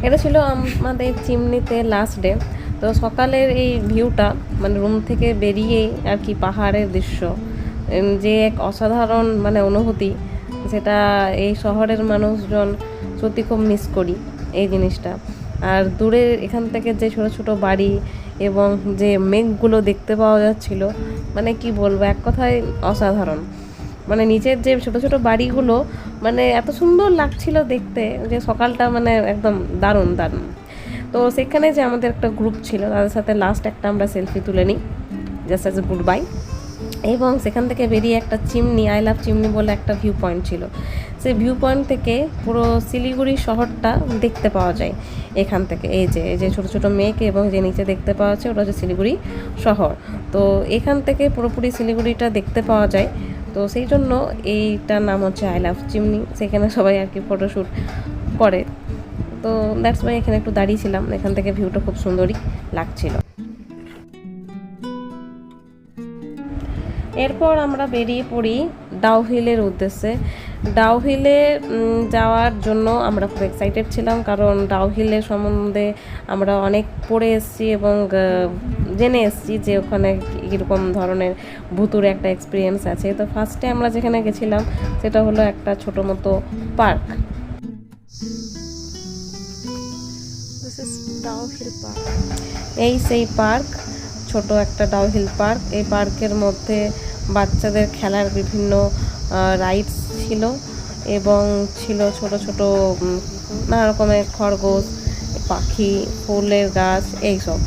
এটা ছিল আমাদের চিমনিতে লাস্ট ডে। তো সকালের এই ভিউটা মানে রুম থেকে বেরিয়েই আর কি পাহাড়ের দৃশ্য, যে এক অসাধারণ মানে অনুভূতি, যেটা এই শহরের মানুষজন সত্যি খুব মিস করি এই জিনিসটা। আর দূরে এখান থেকে যে ছোট ছোট বাড়ি এবং যে মেঘগুলো দেখতে পাওয়া যাচ্ছিল, মানে কি বলবো, এক কথায় অসাধারণ। মানে নিচের যে ছোট ছোট বাড়িগুলো মানে এত সুন্দর লাগছিল দেখতে, যে সকালটা মানে একদম দারুণ দারুণ। তো সেখানে যে আমাদের একটা গ্রুপ ছিল, তাদের সাথে লাস্ট একটা আমরা সেলফি তুলে নিই just as a good bye. এবং সেখান থেকে বেরিয়ে একটা চিমনি, আই লাভ চিমনি বলে একটা ভিউ পয়েন্ট ছিল। সেই ভিউ পয়েন্ট থেকে পুরো শিলিগুড়ি শহরটা দেখতে পাওয়া যায় এখান থেকে। এই যে ছোটো ছোটো মেঘ এবং যে নিচে দেখতে পাওয়া যাচ্ছে ওটা হচ্ছে শিলিগুড়ি শহর। তো এখান থেকে পুরোপুরি শিলিগুড়িটা দেখতে পাওয়া যায়। তো সেই জন্য এইটার নাম হচ্ছে আই লাভ চিমনি। সেখানে সবাই আর কি ফটোশ্যুট করে। তো দ্যাটস ওয়াই এখানে একটু দাঁড়িয়েছিলাম, এখান থেকে ভিউটা খুব সুন্দরই লাগছিল। এরপর আমরা বেরিয়ে পড়ি ডাউহিলের উদ্দেশ্যে। ডাউহিলে যাওয়ার জন্য আমরা খুব এক্সাইটেড ছিলাম, কারণ ডাউহিলের সম্বন্ধে আমরা অনেক পড়ে এসেছি এবং জেনে এসেছি যে ওখানে কীরকম ধরনের ভুতুরে একটা এক্সপিরিয়েন্স আছে। তো ফার্স্টে আমরা যেখানে গেছিলাম সেটা হলো একটা ছোটো মতো পার্ক। এই সেই পার্ক, ছোট একটা ডাউহিল পার্ক। এই পার্কের মধ্যে বাচ্চাদের খেলার বিভিন্ন রাইডস ছিল এবং ছিল ছোট ছোট নানা রকমের খরগোশ, পাখি, ফুলের গাছ, এইসব।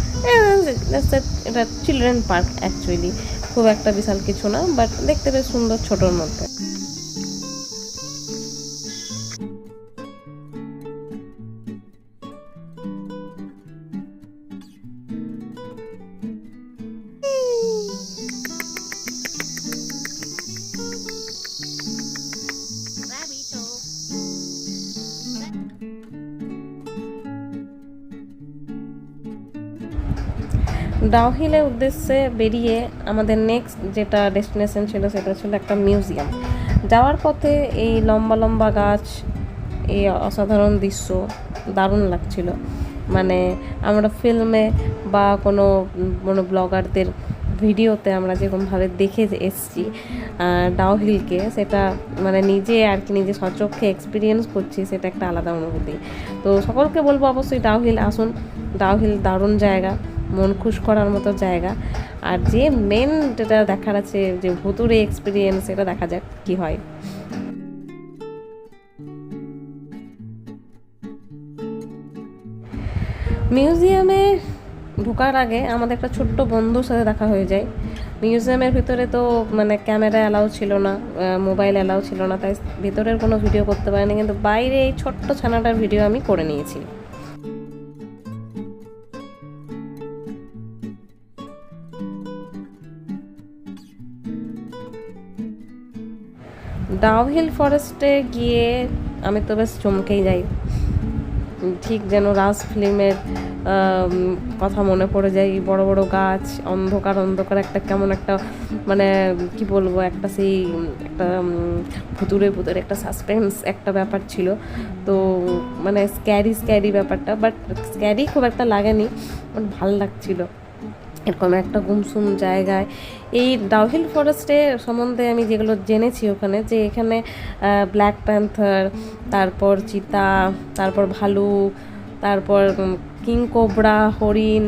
এটা চিলড্রেন পার্ক অ্যাকচুয়ালি, খুব একটা বিশাল কিছু না, বাট দেখতে বেশ সুন্দর ছোটোর মধ্যে। ডাউহিলের উদ্দেশ্যে বেরিয়ে আমাদের নেক্সট যেটা ডেস্টিনেশন ছিল সেটা ছিল একটা মিউজিয়াম। যাওয়ার পথে এই লম্বা লম্বা গাছ, এই অসাধারণ দৃশ্য দারুণ লাগছিল। মানে আমরা ফিল্মে বা কোনো ব্লগারদের ভিডিওতে আমরা যেরকমভাবে দেখে এসেছি ডাউহিলকে, সেটা মানে নিজে আর কি নিজে সচক্ষে এক্সপিরিয়েন্স করছি, সেটা একটা আলাদা অনুভূতি। তো সকলকে বলবো অবশ্যই ডাউহিল আসুন। ডাউহিল দারুণ জায়গা, মন খুশ করার মতো জায়গা। আর যে মেন যেটা দেখার আছে, যে ভুতুরে এক্সপিরিয়েন্স, এটা দেখা যাক কি হয়। মিউজিয়ামে ঢোকার আগে আমাদের একটা ছোট্ট বন্ধুর সাথে দেখা হয়ে যায়। মিউজিয়ামের ভিতরে তো মানে ক্যামেরা অ্যালাউ ছিল না, মোবাইল অ্যালাউ ছিল না, তাই ভিতরের কোনো ভিডিও করতে পারিনি, কিন্তু বাইরে এই ছোট্ট ছানাটার ভিডিও আমি করে নিয়েছি। ডাউহিল ফরেস্টে গিয়ে আমি তো বেশ চমকেই যাই, ঠিক যেন রাজ ফিল্মের কথা মনে পড়ে যায়। বড় বড় গাছ, অন্ধকার অন্ধকার একটা কেমন একটা মানে কি বলবো, একটা সেই একটা ভুতুরে ভুতুরে একটা সাসপেন্স একটা ব্যাপার ছিল। তো মানে স্ক্যারি ব্যাপারটা, বাট স্ক্যারি খুব একটা লাগেনি, বাট ভাল লাগছিল এরকম একটা গুমসুম জায়গায়। এই ডাউহিল ফরেস্টের সম্বন্ধে আমি যেগুলো জেনেছি ওখানে, যে এখানে ব্ল্যাক প্যান্থার, তারপর চিতা, তারপর ভালুক, তারপর কিং কোবরা, হরিণ,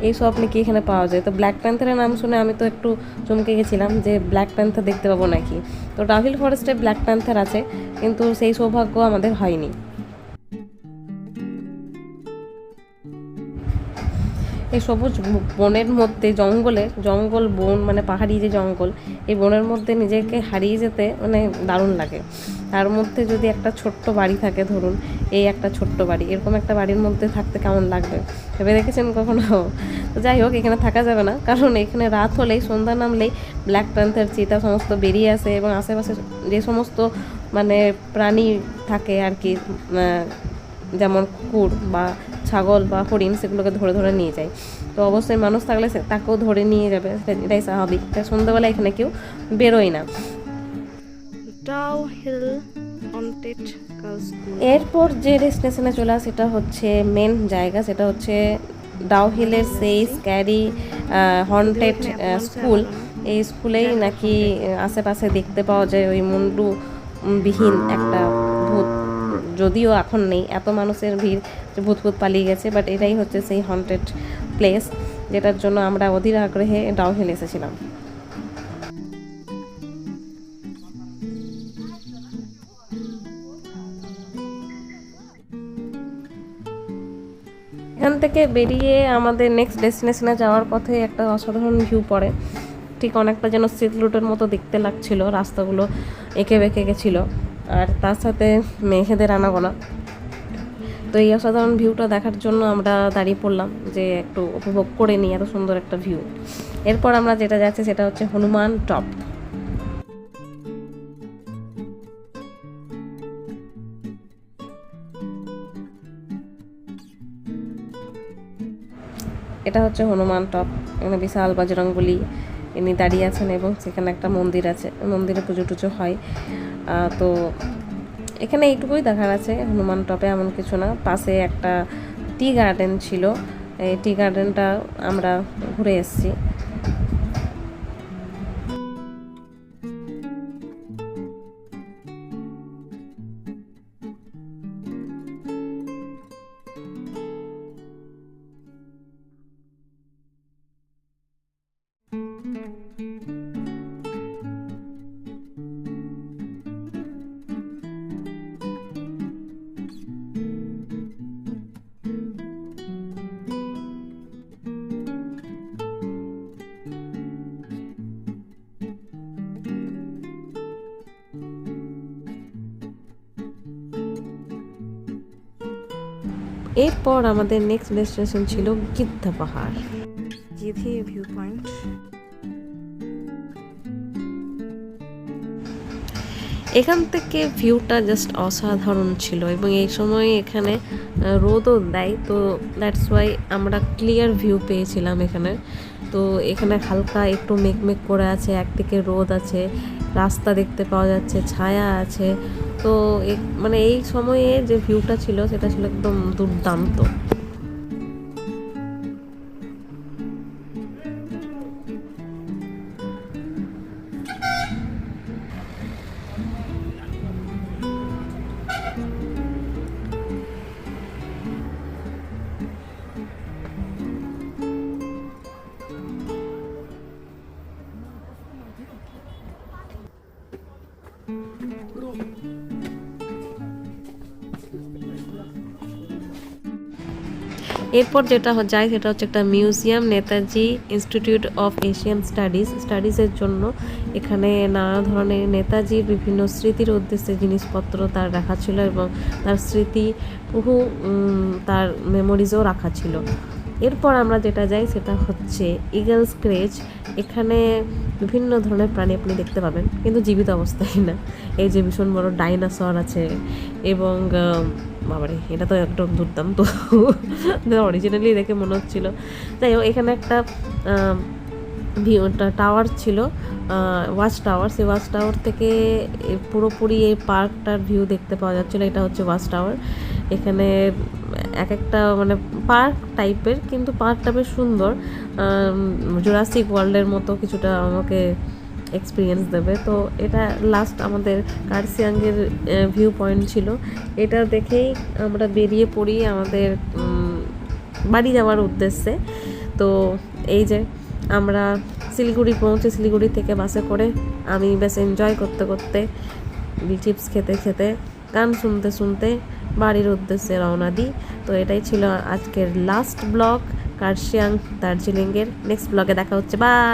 এইসব নাকি এখানে পাওয়া যায়। তো ব্ল্যাক প্যান্থারের নাম শুনে আমি তো একটু চমকে গেছিলাম যে ব্ল্যাক প্যান্থার দেখতে পাবো নাকি। তো ডাউহিল ফরেস্টে ব্ল্যাক প্যান্থার আছে, কিন্তু সেই সৌভাগ্য আমাদের হয়নি। এই সবুজ বনের মধ্যে জঙ্গল বন মানে পাহাড়ি যে জঙ্গল, এই বনের মধ্যে নিজেকে হারিয়ে যেতে মানে দারুণ লাগে। তার মধ্যে যদি একটা ছোট্ট বাড়ি থাকে, ধরুন এই একটা ছোট্ট বাড়ি, এরকম একটা বাড়ির মধ্যে থাকতে কেমন লাগবে ভেবে দেখেছেন কখনো? তো যাই হোক, এখানে থাকা যাবে না, কারণ এখানে রাত হলেই, সন্ধ্যা নামলেই ব্ল্যাক প্যান্থার, চিতা সমস্ত বেরিয়ে আসে এবং আশেপাশে যে সমস্ত মানে প্রাণী থাকে আর কি, যেমন কুকুর বা ছাগল বা হরিণ, সেগুলোকে ধরে ধরে নিয়ে যায়। তো অবশ্যই মানুষ থাকলে তাকেও ধরে নিয়ে যাবে, এটাই স্বাভাবিক। তাই সন্ধ্যাবেলা এখানে কেউ বেরোয় না। Downhill haunted girls school. এরপর যে ডেস্টিনেশনে চলে আসে সেটা হচ্ছে মেন জায়গা, সেটা হচ্ছে ডাউ হিলের সেই স্ক্যারি হন্টেড স্কুল। এই স্কুলেই নাকি আশেপাশে দেখতে পাওয়া যায় ওই মুন্ডু বিহীন একটা ভূত। যদিও এখন নেই, এত মানুষের ভিড় যে ভূত পালিয়ে গেছে, বাট এটাই হচ্ছে সেই হন্টেড প্লেস যেটার জন্য আমরা অধীর আগ্রহে ডাউ হিল এসেছিলাম। এখান থেকে বেরিয়ে আমাদের নেক্সট ডেস্টিনেশনে যাওয়ার পথে একটা অসাধারণ ভিউ পড়ে, ঠিক অনেকটা যেন সিল্ক রুটের মতো দেখতে লাগছিল, রাস্তাগুলো এঁকে বেঁকে গেছিলো আর তার সাথে মেঘেদের আনাগোনা। তো এই অসাধারণ ভিউটা দেখার জন্য আমরা দাঁড়িয়ে পড়লাম যে একটু উপভোগ করে নিই এত সুন্দর একটা ভিউ। এরপর আমরা যেটা যাচ্ছি সেটা হচ্ছে হনুমান টপ। এটা হচ্ছে হনুমান টপ। এখানে বিশাল বজরংবলী ইনি দাঁড়িয়ে আছেন এবং সেখানে একটা মন্দির আছে, মন্দিরে পুজো টুজো হয়। তো এখানে এইটুকুই দেখার আছে হনুমান টপে, এমন কিছু না। পাশে একটা টি গার্ডেন ছিল, এই টি গার্ডেনটা আমরা ঘুরে এসেছি। এরপর আমাদের নেক্সট ডেস্টিনেশন ছিল গিদ্ধা পাহাড়, গিধি ভিউ পয়েন্ট। এখান থেকে ভিউটা জাস্ট অসাধারণ ছিল এবং এই সময় এখানে রোদও দেয়, তো দ্যাটস ওয়াই আমরা ক্লিয়ার ভিউ পেয়েছিলাম এখানে। তো এখানে হালকা একটু মেঘমেঘ করে আছে, একদিকে রোদ আছে, রাস্তা দেখতে পাওয়া যাচ্ছে, ছায়া আছে। তো মানে এই সময়ে যে ভিউটা ছিল সেটা ছিল একদম দুর্দান্ত। এরপর যেটা যায় সেটা হচ্ছে একটা museum, Netaji institute of Asian স্টাডিজের জন্য। এখানে নানা ধরনের নেতাজির বিভিন্ন স্মৃতির উদ্দেশ্যে জিনিসপত্র তার রাখা ছিল এবং তার স্মৃতি বহু তার মেমোরিজও রাখা ছিল। এরপর আমরা যেটা যাই সেটা হচ্ছে ইগলস ক্রেজ। এখানে বিভিন্ন ধরনের প্রাণী আপনি দেখতে পাবেন, কিন্তু জীবিত অবস্থায় না। এই যে ভীষণ বড় ডাইনোসর আছে এবং বাবারে এটা তো একদম দুর্দান্ত, অরিজিনালি দেখে মনে হচ্ছিল। যাই হোক, এখানে একটা টাওয়ার ছিল, ওয়াচ টাওয়ার। সেই ওয়াচ টাওয়ার থেকে পুরোপুরি এই পার্কটার ভিউ দেখতে পাওয়া যাচ্ছিলো। এটা হচ্ছে ওয়াচ টাওয়ার। এখানে এক একটা মানে পার্ক টাইপের, কিন্তু পার্কটা বেশ সুন্দর, জুরাসিক ওয়ার্ল্ডের মতো কিছুটা আমাকে এক্সপিরিয়েন্স দেবে। তো এটা লাস্ট আমাদের কার্সিয়াংয়ের ভিউ পয়েন্ট ছিল। এটা দেখেই আমরা বেরিয়ে পড়ি আমাদের বাড়ি যাওয়ার উদ্দেশ্যে। তো এই যে আমরা শিলিগুড়ি পৌঁছে, শিলিগুড়ি থেকে বাসে করে আমি বেশ এনজয় করতে করতে, চিপস খেতে খেতে, গান শুনতে শুনতে বাড়ির উদ্দেশ্যে রওনা দিই। তো এটাই ছিল আজকের লাস্ট ব্লগ কার্শিয়াং দার্জিলিংয়ের। নেক্সট ব্লগে দেখা হচ্ছে, বাই।